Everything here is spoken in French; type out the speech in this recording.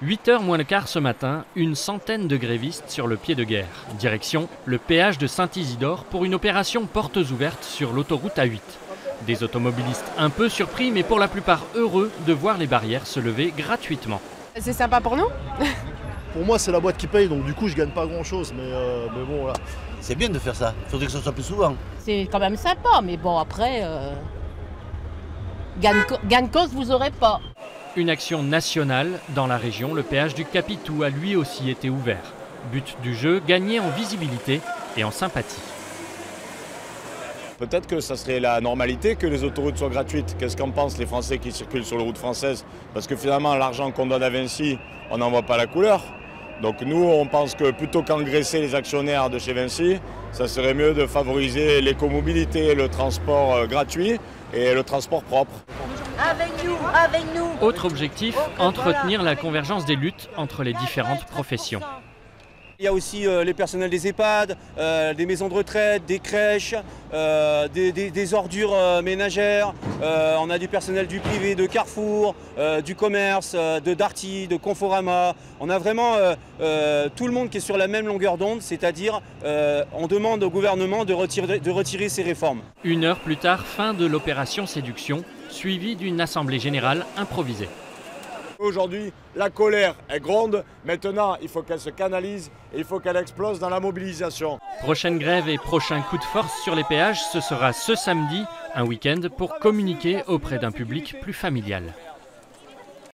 8h moins le quart ce matin, une centaine de grévistes sur le pied de guerre. Direction le péage de Saint-Isidore pour une opération portes ouvertes sur l'autoroute A8. Des automobilistes un peu surpris mais pour la plupart heureux de voir les barrières se lever gratuitement. C'est sympa pour nous. Pour moi, c'est la boîte qui paye, donc du coup, je gagne pas grand-chose. Mais bon, voilà. C'est bien de faire ça. Il faudrait que ça soit plus souvent. C'est quand même sympa, mais bon, après, gain de cause, vous aurez pas. Une action nationale. Dans la région, le péage du Capitou a lui aussi été ouvert. But du jeu, gagner en visibilité et en sympathie. Peut-être que ça serait la normalité que les autoroutes soient gratuites. Qu'est-ce qu'en pensent les Français qui circulent sur les routes françaises? Parce que finalement, l'argent qu'on donne à Vinci, on n'en voit pas la couleur. Donc nous, on pense que plutôt qu'engraisser les actionnaires de chez Vinci, ça serait mieux de favoriser l'écomobilité, le transport gratuit et le transport propre. Avec nous, avec nous. Autre objectif, entretenir la convergence des luttes entre les différentes professions. Il y a aussi les personnels des EHPAD, des maisons de retraite, des crèches, des ordures ménagères. On a du personnel du privé, de Carrefour, du commerce, de Darty, de Conforama. On a vraiment tout le monde qui est sur la même longueur d'onde, c'est-à-dire on demande au gouvernement de retirer ces réformes. Une heure plus tard, fin de l'opération séduction, suivie d'une assemblée générale improvisée. Aujourd'hui, la colère, elle gronde. Maintenant, il faut qu'elle se canalise et il faut qu'elle explose dans la mobilisation. Prochaine grève et prochain coup de force sur les péages, ce sera ce samedi, un week-end pour communiquer auprès d'un public plus familial.